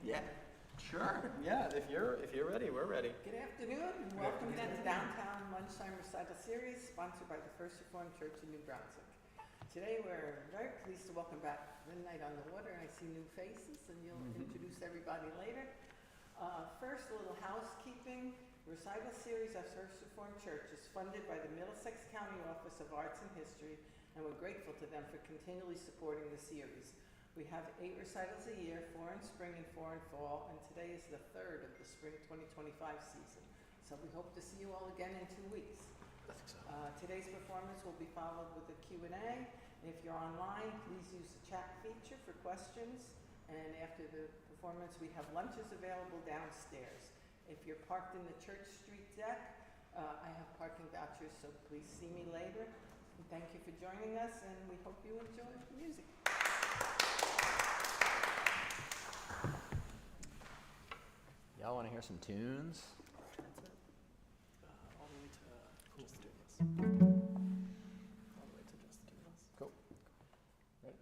Yeah, sure. Yeah, if you're ready, we're ready. Good afternoon, and welcome to the Downtown Lunchtime Recital Series, sponsored by the First Reformed Church in New Brunswick. Today we're very pleased to welcome back Midnight on the Water. I see new faces, and you'll introduce everybody later. First, a little housekeeping. Recital Series of First Reformed Church is funded by the Middlesex County Office of Arts and History, and we're grateful to them for continually supporting the series. We have 8 recitals a year, 4 in spring and 4 in fall, and today is the 3rd of the spring 2025 season. So we hope to see you all again in 2 weeks. Today's performance will be followed with a Q&A. And if you're online, please use the chat feature for questions. And after the performance, we have lunches available downstairs. If you're parked in the Church Street deck, I have parking vouchers, so please see me later. And thank you for joining us, and we hope you enjoy the music. Y'all want to hear some tunes? All the way to just do this. All the way to just do this. Cool. Ready?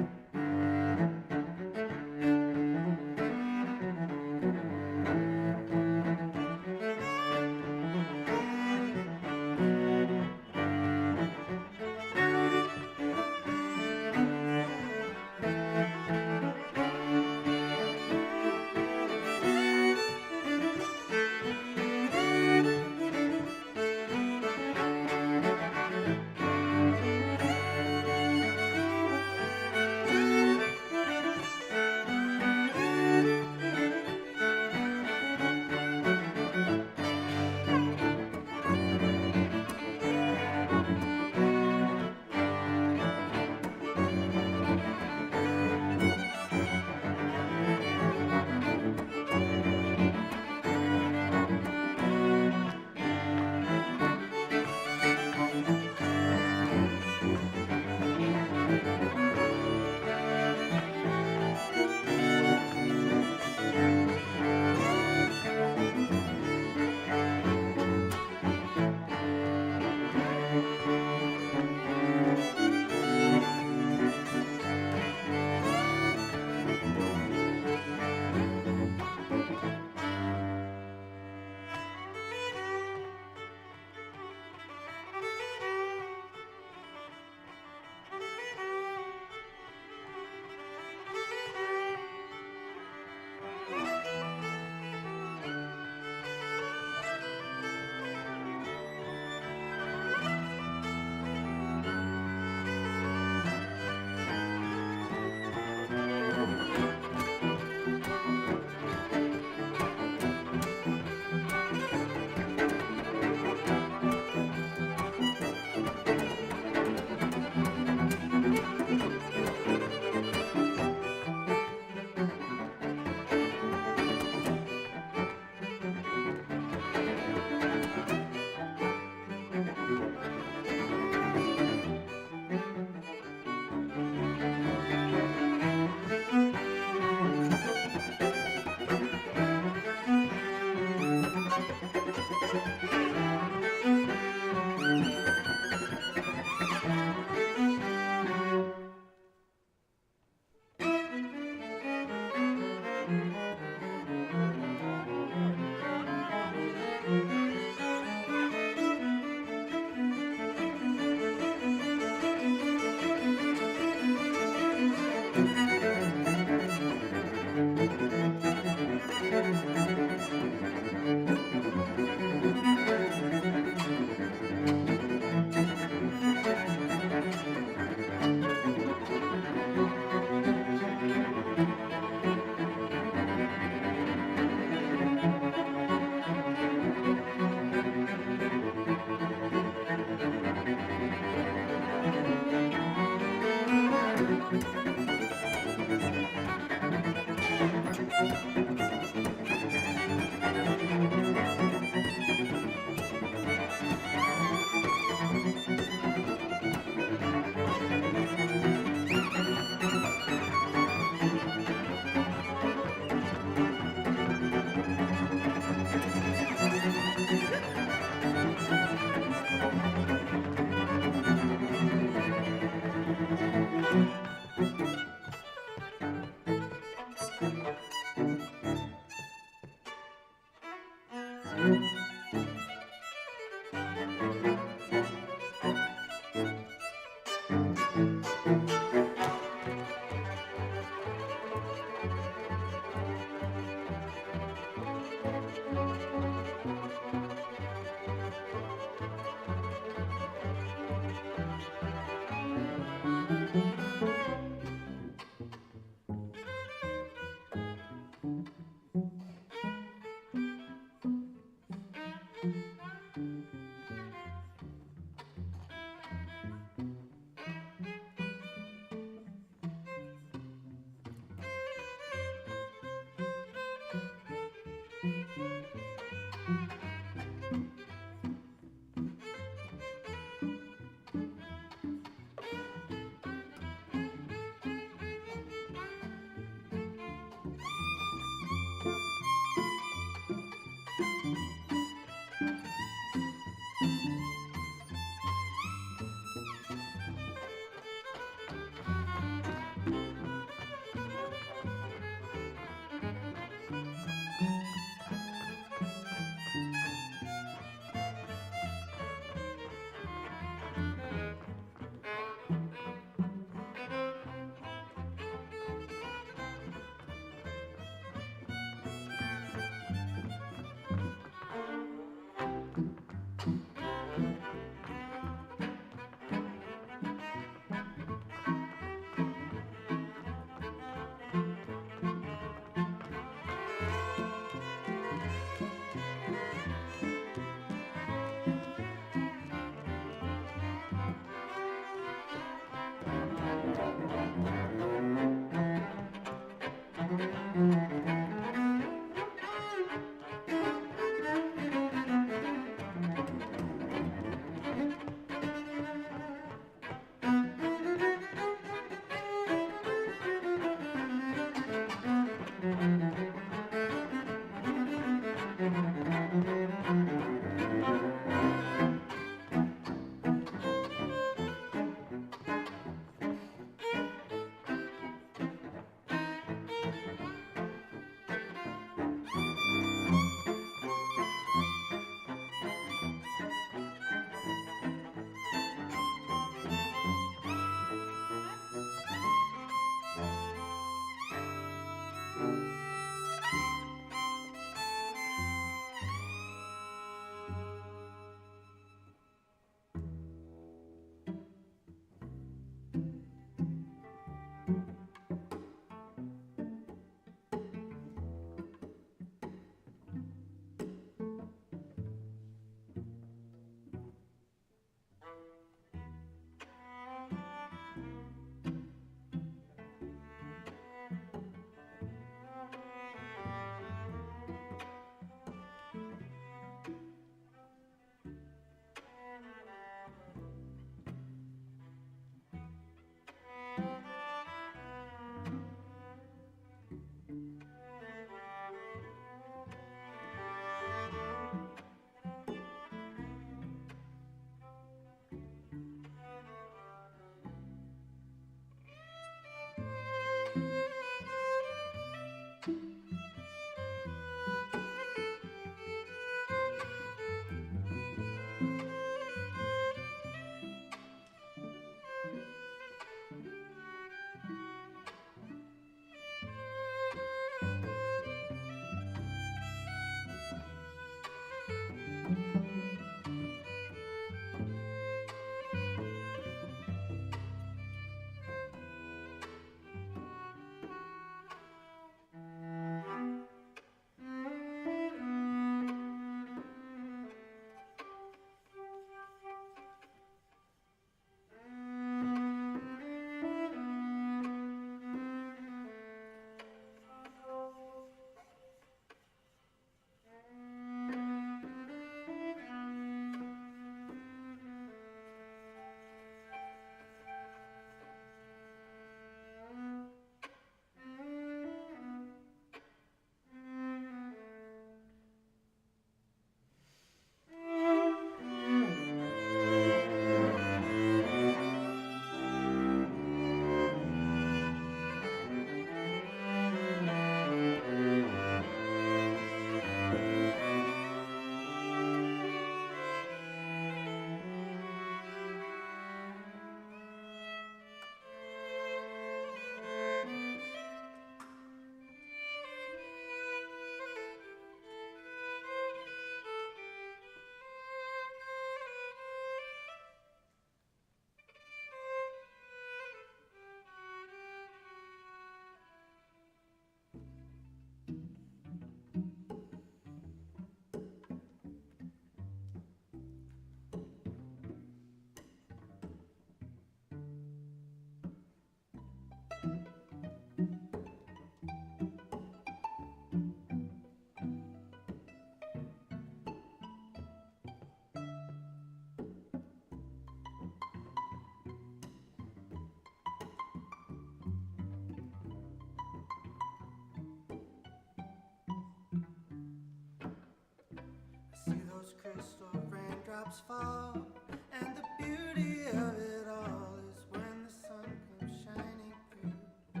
crystal raindrops fall, and the beauty of it all is when the sun comes shining through to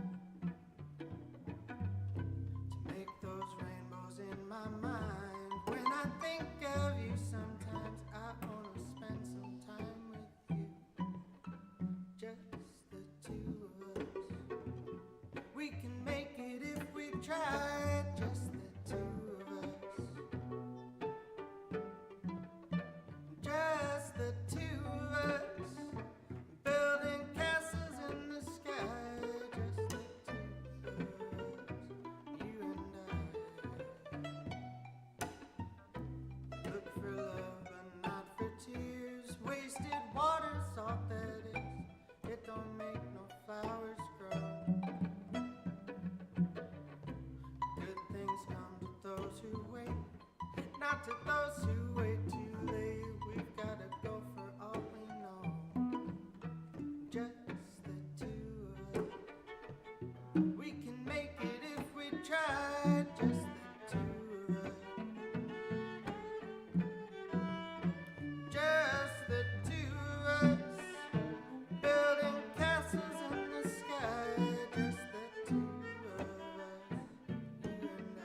make those rainbows in my mind. When I think of you, sometimes I want to spend some time with you, just the two of us. We can make it if we try, just the two of us. Just the two of us, building castles in the sky. Just the two of us, you and I. Look for love but not for tears. Wasted water, salt that is. It don't make no flowers grow. Good things come to those who wait, not to those who wait too late. We've gotta go for all we know. Just the two of us. We can make it if we try. Just the two of us. Just the two of us. Building castles in the sky. Just the two of us. You and I.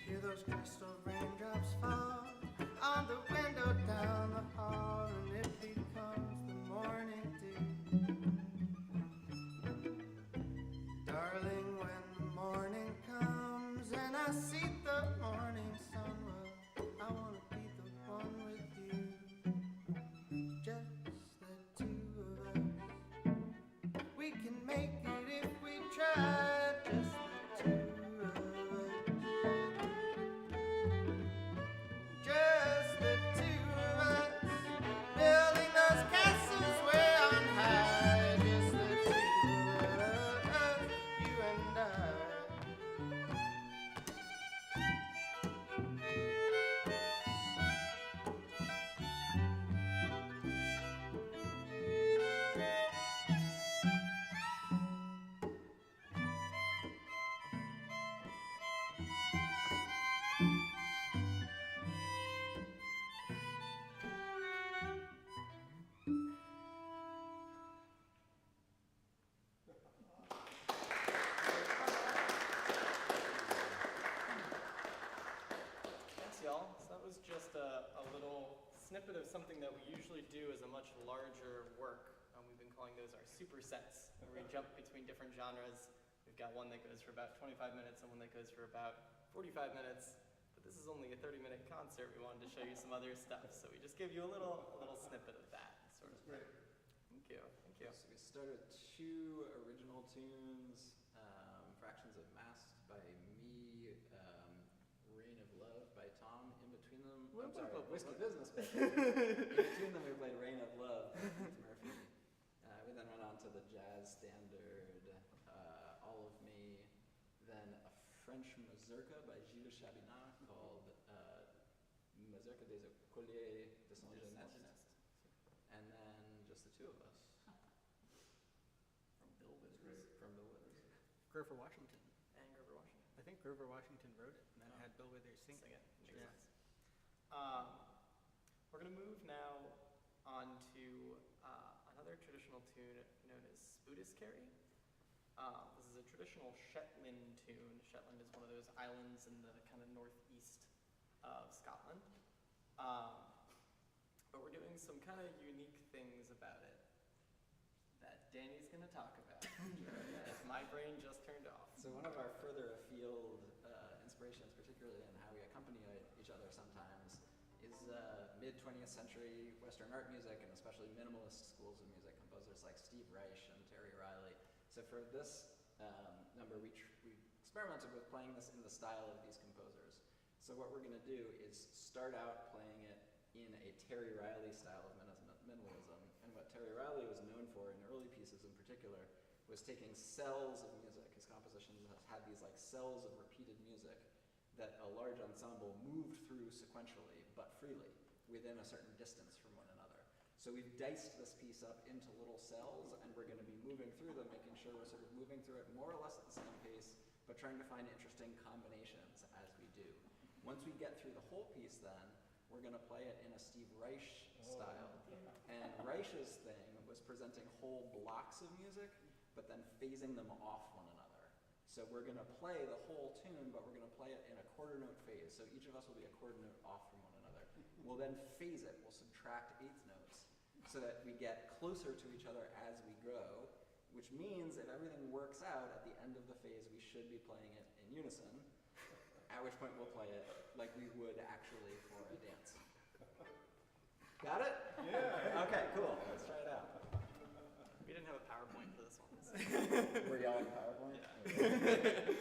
Hear those crystal raindrops fall on the window down the hall, and it becomes the morning dew. Darling, when the morning comes and I see the morning sun, well, I want to be the one with you. Just the two of us. We can make it if we try. Just the two of us. Just the two of us, building those castles way on high. Just the two of us, you and I. Thanks, y'all. So that was just a little snippet of something that we usually do as a much larger work. We've been calling those our supersets, where we jump between different genres. We've got one that goes for about 25 minutes and one that goes for about 45 minutes. But this is only a 30-minute concert. We wanted to show you some other stuff, so we just gave you a little snippet of that sort of thing. Thank you. Thank you. So we started with two original tunes, Fractions of Mast by me, Rain of Love by Tom. In between them, I'm sorry, Whiskey Business by in between them we played Rain of Love by Keith Murphy. We then went on to the jazz standard, All of Me, then a French mazurka by Gilles Chabinat called music, des écoliers de Saint Just Genest, Saint-Genest. and then just the two of us. From Bill Withers. From Bill Withers. Grover Washington. And Grover Washington. I think Grover Washington wrote it and then Oh. had Bill Withers sing Sing it. it. Makes Yeah. sense. We're going to move now on to another traditional tune known as Spudiscary. This is a traditional Shetland tune. Shetland is one of those islands in the kind of northeast of Scotland. But we're doing some kind of unique things about it that Danny's going to talk about. As my brain just turned off. So one of our further afield inspirations, particularly in how we accompany each other sometimes, is mid-20th century Western art music, and especially minimalist schools of music, composers like Steve Reich and Terry Riley. So for this number, we experimented with playing this in the style of these composers. So what we're going to do is start out playing it in a Terry Riley style of minimalism. And what Terry Riley was known for in early pieces in particular was taking cells of music. His compositions had these like cells of repeated music that a large ensemble moved through sequentially, but freely, within a certain distance from one another. So we've diced this piece up into little cells, and we're going to be moving through them, making sure we're sort of moving through it more or less at the same pace, but trying to find interesting combinations as we do. Once we get through the whole piece then, we're going to play it in a Steve Reich style. And Reich's thing was presenting whole blocks of music, but then phasing them off one another. So we're going to play the whole tune, but we're going to play it in a quarter note phase. So each of us will be a quarter note off from one another. We'll then phase it. We'll subtract eighth notes so that we get closer to each other as we go, which means if everything works out at the end of the phase, we should be playing it in unison, at which point we'll play it like we would actually for a dance. Got it? Yeah. Okay, cool. Let's try it out. We didn't have a PowerPoint for this one. So. We're yelling PowerPoint? Yeah.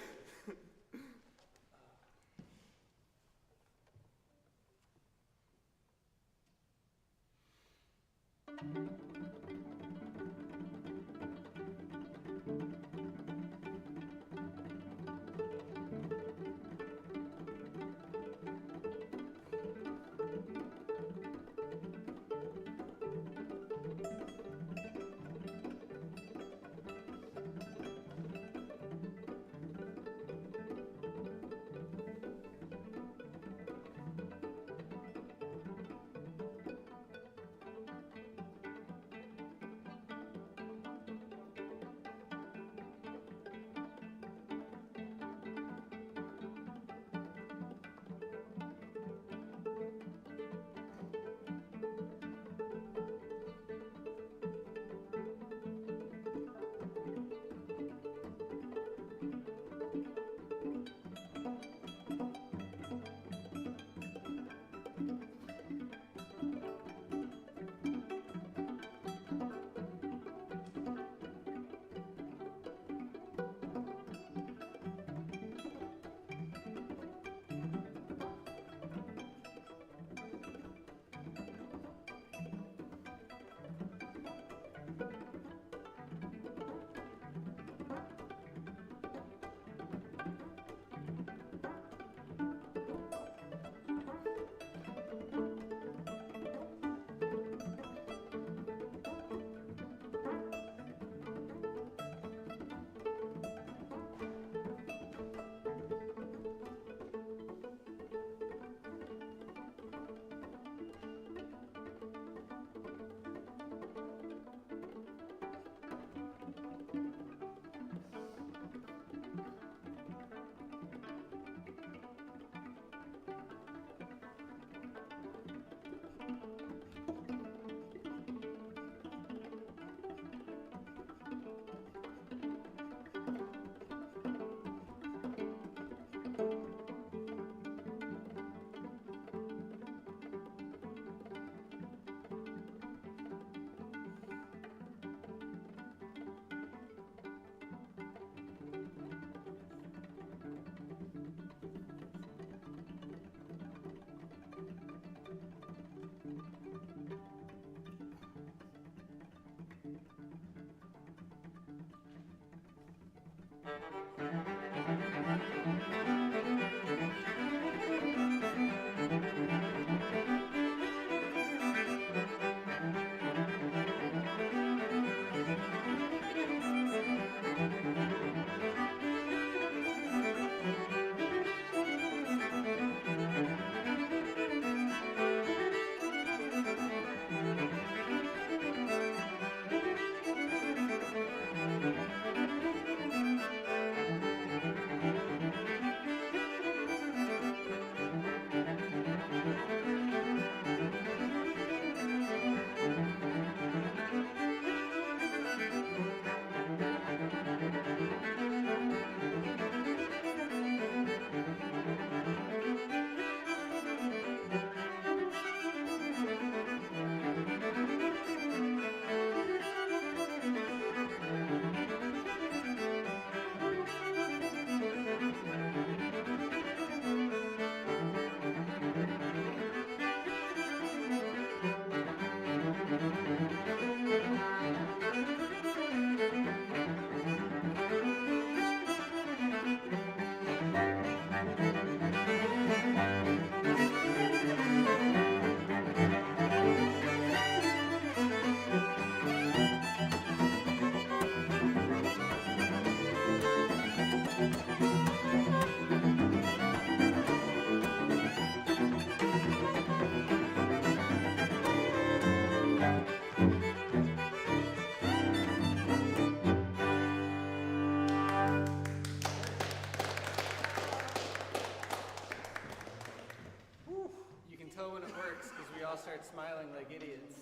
start smiling like idiots.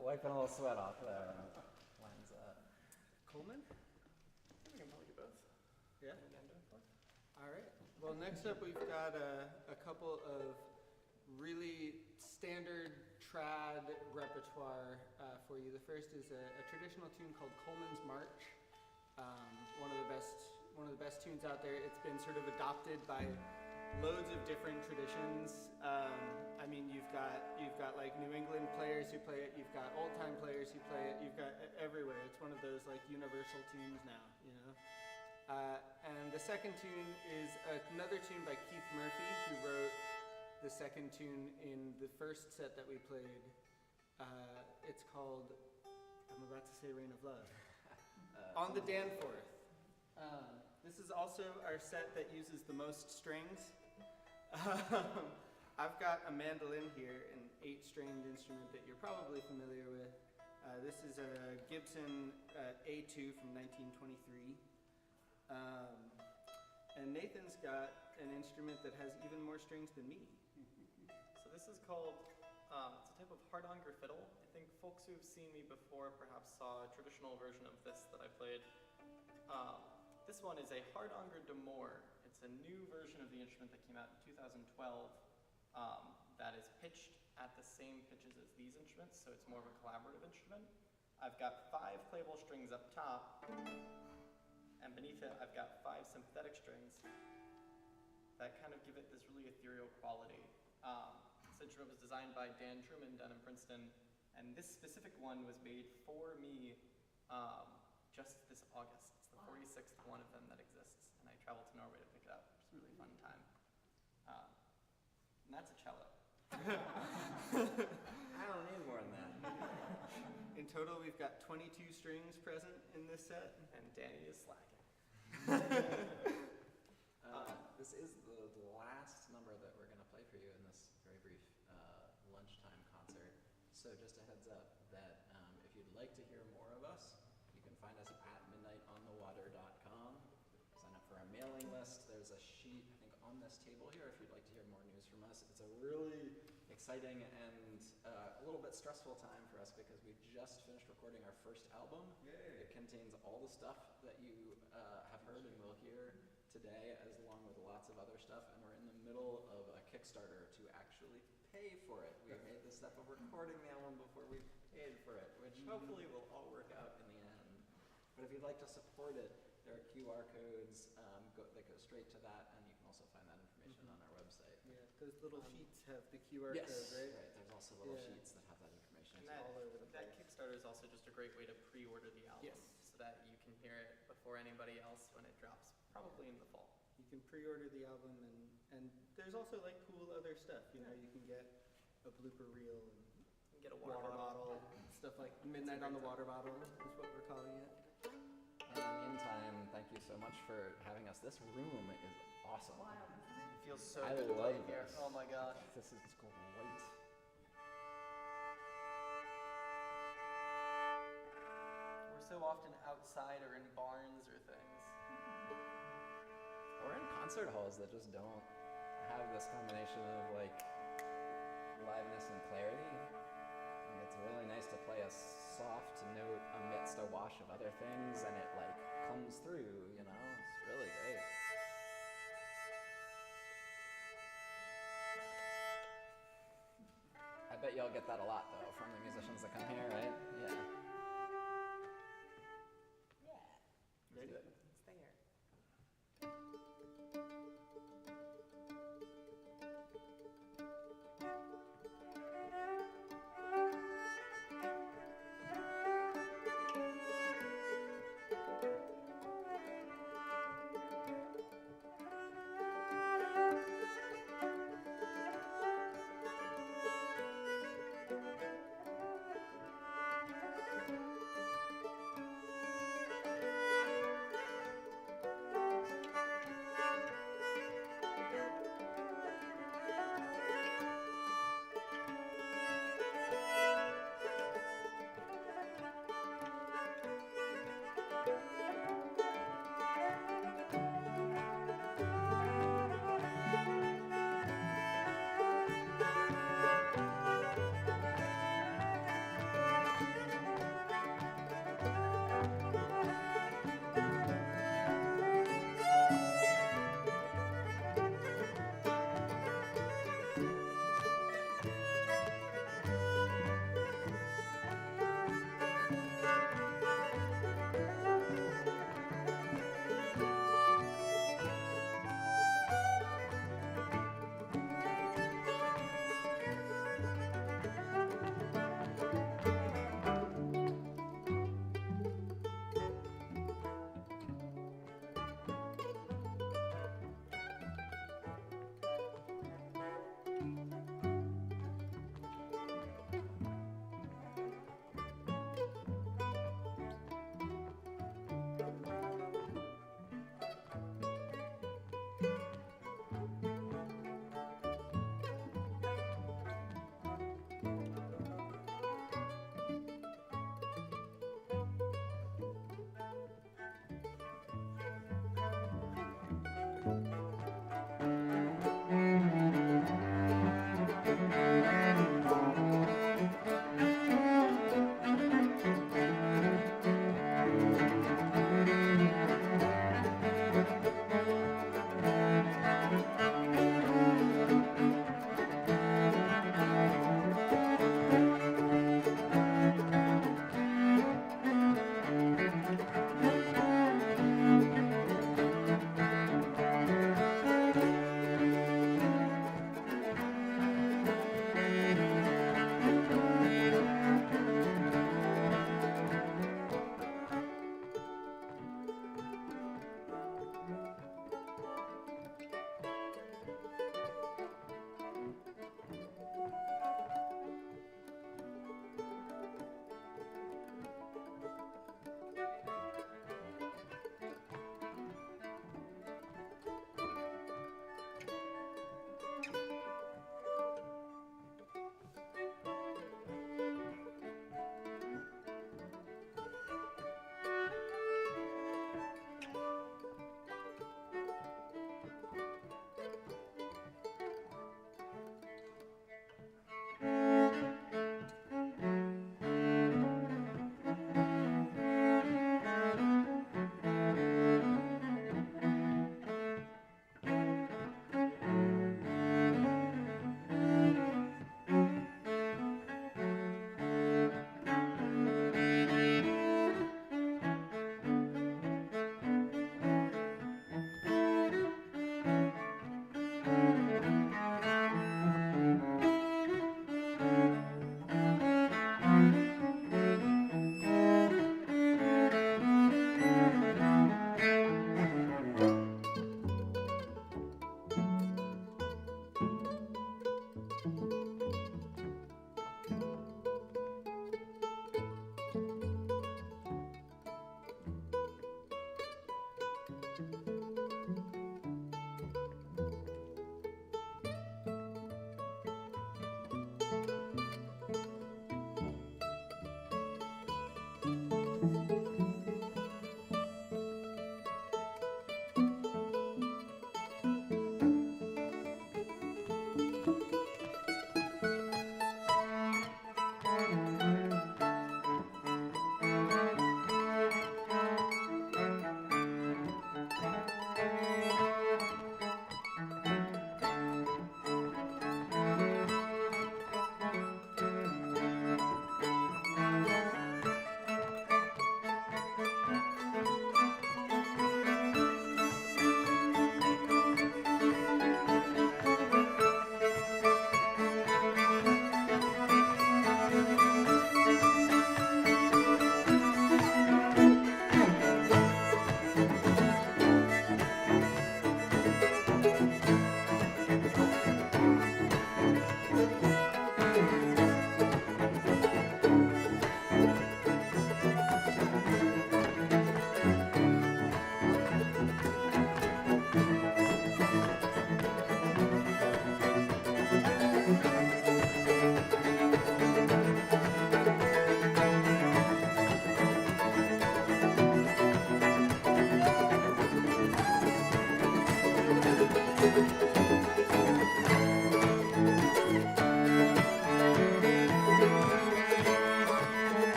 Wiping a little sweat off there. Lines up. Coleman? We can probably do both. Yeah. And then do it both. All right. Well, next up we've got a couple of really standard trad repertoire for you. The first is a traditional tune called Coleman's March. One of the best tunes out there. It's been sort of adopted by loads of different traditions. I mean, you've got like New England players who play it. You've got old time players who play it. You've got everywhere. It's one of those like universal tunes now, you know. And the second tune is another tune by Keith Murphy, who wrote the second tune in the first set that we played. It's called, I'm about to say Reign of Love. On the Danforth. This is also our set that uses the most strings. I've got a mandolin here, an 8-stringed instrument that you're probably familiar with. This is a Gibson A2 from 1923. And Nathan's got an instrument that has even more strings than me. So this is called, it's a type of hardanger fiddle. I think folks who've seen me before perhaps saw a traditional version of this that I played. This one is a hardanger d'Amour. It's a new version of the instrument that came out in 2012 that is pitched at the same pitches as these instruments, so it's more of a collaborative instrument. I've got 5 playable strings up top, and beneath it I've got 5 sympathetic strings that kind of give it this really ethereal quality. This instrument was designed by Dan Truman down in Princeton, and this specific one was made for me just this August. It's the 46th one of them that exists, and I traveled to Norway to pick it up. It's a really fun time. And that's a cello. I don't need more than that. In total, we've got 22 strings present in this set. And Danny is slacking. This is the last number that we're going to play for you in this very brief lunchtime concert. So just a heads up that if you'd like to hear more of us, you can find us at midnightonthewater.com. Sign up for our mailing list. There's a sheet, I think, on this table here if you'd like to hear more news from us. It's a really exciting and a little bit stressful time for us because we just finished recording our first album. Yay. It contains all the stuff that you have heard and will hear today, as along with lots of other stuff, and we're in the middle of a Kickstarter to actually pay for it. We made the step of recording the album before we paid for it, which hopefully will all work out in the end. But if you'd like to support it, there are QR codes that go straight to that, and you can also find that information on our website. Yeah, those little sheets have the QR Yes, code, right? right. There's also little Yeah. sheets that have that information. And all over the that place. Kickstarter is also just a great way to pre-order the album, Yes. so that you can hear it before anybody else when it drops, probably in the fall. You can pre-order the album, and there's also like cool other stuff. You know, you can get a blooper reel and You can get a water bottle, stuff like Midnight on the Water Bottle is what we're calling it. In the meantime, thank you so much for having us. This room is awesome. It feels so I good to love play here. this. Oh my gosh. This is great. We're so often outside or in barns or things. Or in concert halls that just don't have this combination of like liveness and clarity. And it's really nice to play a soft note amidst a wash of other things, and it like comes through, you know? It's really great. I bet y'all get that a lot though from the musicians that come here, right? Yeah. Yeah, Let's do it. it's there.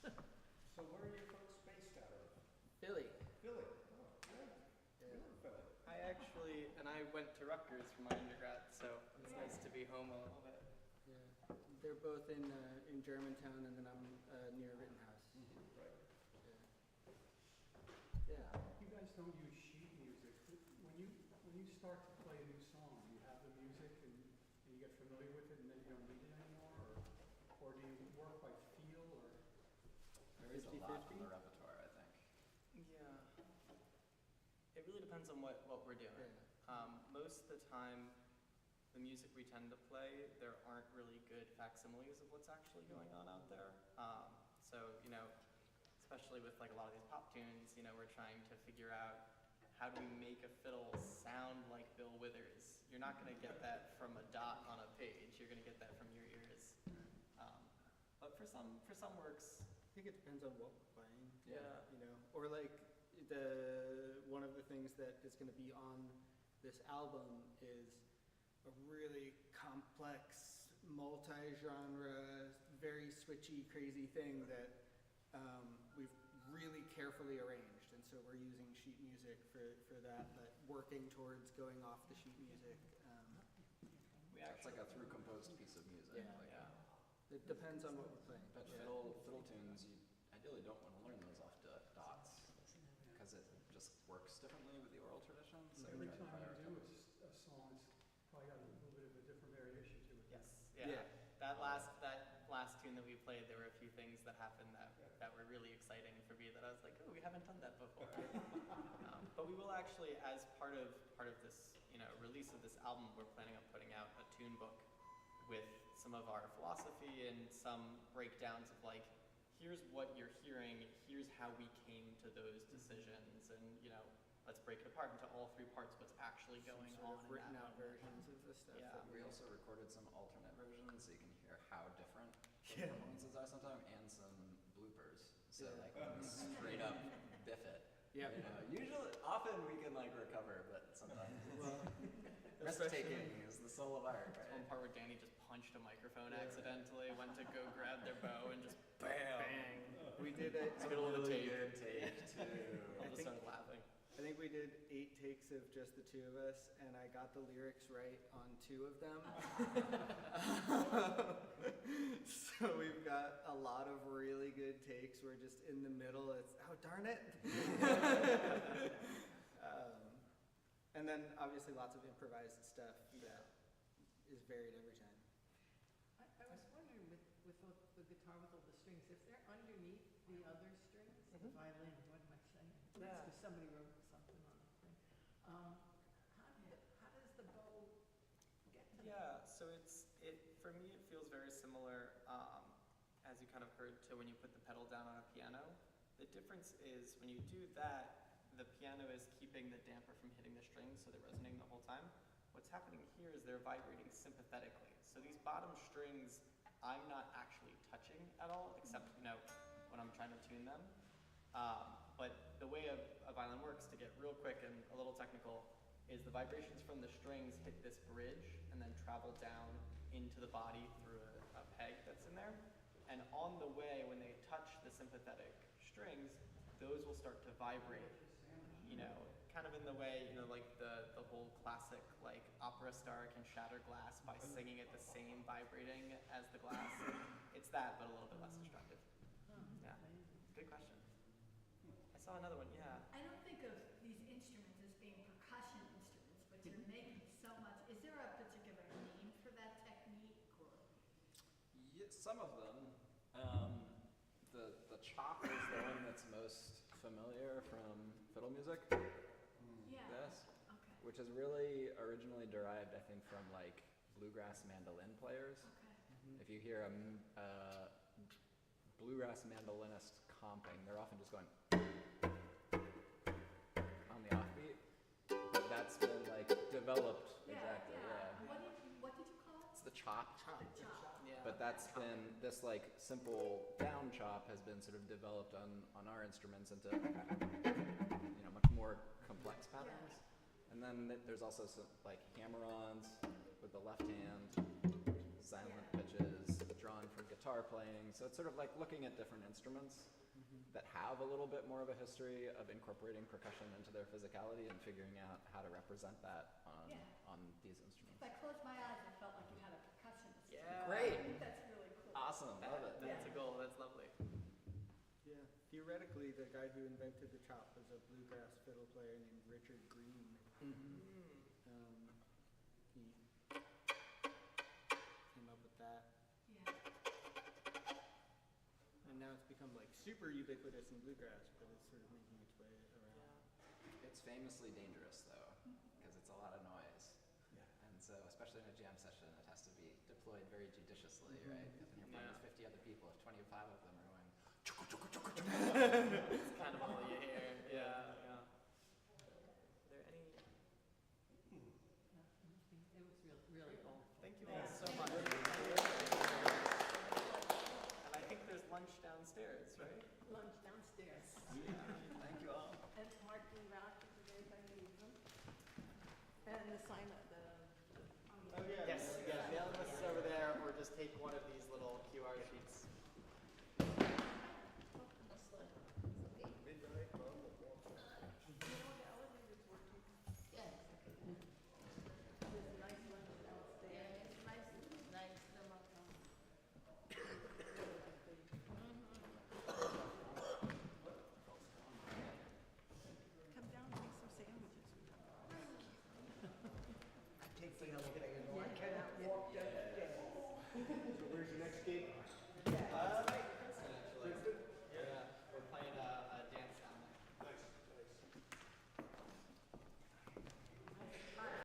So where are you folks based out of? Philly. Philly. Oh, good. Yeah. We love Philly. I went to Rutgers for my undergrad, so it's nice to be home a little bit. Yeah. They're both in Germantown, and then I'm near Rittenhouse. Right. Yeah. You guys don't use sheet music. When you start to play a new song, do you have the music and you get familiar with it and then you don't need it anymore? Or do you work by feel or? Varies a lot from 50-50? the repertoire, I think. Yeah. It really depends on what we're doing. Yeah. Most of the time, the music we tend to play, there aren't really good facsimiles of what's actually going on out there. So, especially with like a lot of these pop tunes, we're trying to figure out how do we make a fiddle sound like Bill Withers. You're not going to get that from a dot on a page. You're going to get that from your ears. But for some works, I think it depends on what we're playing. Yeah. Or like one of the things that is going to be on this album is a really complex, multi-genre, very switchy, crazy thing that we've really carefully arranged, and so we're using sheet music for that, but working towards going off the sheet music. It's like a through composed piece of music. Yeah. Like, It depends on what we're playing. But Yeah. fiddle tunes, you ideally don't want to learn those off dots because it just works differently with the oral tradition. So Every try to time you do prioritize. a song, it's probably got a little bit of a different variation to it. yes, yeah. Yeah. That last tune that we played, there were a few things that happened that were really exciting for me. That I was like, oh, we haven't done that before. But we will actually, as part of this, release of this album, we're planning on putting out a tune book with some of our philosophy and some breakdowns of like, here's what you're hearing, here's how we came to those decisions, and let's break it apart into all three parts. What's actually going Some on? sort of in written that out moment. versions of the stuff. Yeah. that We also recorded some alternate versions so you can hear how different the Yeah. performances are sometimes, and some bloopers. So Yeah. like when we straight up biff it. Yeah. Often we can like recover, but sometimes it's Well, risk taking is the soul of art, There's right? one part where Danny just punched a microphone Yeah. accidentally, went to go grab their bow, and just bam! bang. We did it. It's a Middle of the really tape. good take too. I I just think- started laughing. I think we did 8 takes of just the two of us, and I got the lyrics right on 2 of them. So we've got a lot of really good takes. We're just in the middle. It's, oh, darn it. And then obviously lots of improvised stuff that is varied every time. I was wondering with the guitar with all the strings, if they're underneath the other strings, the Mhm. violin, what am I saying? Yeah. Because somebody wrote something on the thing. How does the bow get to them? Yeah, so for me it feels very similar, as you kind of heard, to when you put the pedal down on a piano. The difference is when you do that, the piano is keeping the damper from hitting the strings, so they're resonating the whole time. What's happening here is they're vibrating sympathetically. So these bottom strings, I'm not actually touching at all, except when I'm trying to tune them. But the way a violin works, to get real quick and a little technical, is the vibrations from the strings hit this bridge and then travel down into the body through a peg that's in there. And on the way, when they touch the sympathetic strings, those will start to vibrate, kind of in the way, like the whole classic, like, opera star can shatter glass by singing at the same vibrating as the glass. It's that, but a little bit less destructive. Yeah. Amazing. Good question. I saw another one, yeah. I don't think of these instruments as being percussion instruments, but you're making so much. Is there a particular name for that technique, or? Yeah, some of them. The chop is the one that's most familiar from fiddle music. Yeah. This, Okay. which is really originally derived, I think, from like bluegrass mandolin players. Okay. If you hear a bluegrass mandolinist comping, they're often just going on the offbeat. But that's been like developed exactly. Yeah. What did you call it? It's the chop. Chop. Yeah. But that's been this like simple down chop has been sort of developed on our instruments into much more complex patterns. And then there's also some like hammer-ons with the left hand, silent pitches drawn from guitar. guitar playing. So it's sort of like looking at different instruments that have a little bit more of a history of incorporating percussion into their physicality and figuring out how to represent that Yeah. on these instruments. If I closed my eyes, I felt like you had a percussionist. Yeah. Great. I think that's really cool. Awesome, love it. That's a goal, that's lovely. Yeah. Theoretically, the guy who invented the chop was a bluegrass fiddle player named Richard Green. He came up with that, Yeah. and now it's become like super ubiquitous in bluegrass, but it's sort of making its way around. It's famously dangerous though, because it's a lot of noise. And so, especially in a jam session, it has to be deployed very judiciously, right? Because when you're playing with 50 other people, if 25 of them are going, It's kind of all you hear. Yeah. Are there any? It was really cool. Thank you all so much. And I think there's lunch downstairs, right? Lunch downstairs. thank you all. And marking vouchers if anybody needs them. And the sign up, Oh yeah. Yes, yeah, mailing list is over there, or just take one of these little QR sheets. Midnight, well, we'll walk the elevator's working. There's a nice lunch downstairs. Come down and make some sandwiches. Take the elevator, Yeah, I cannot walk downstairs. So where's your next gig? Uh,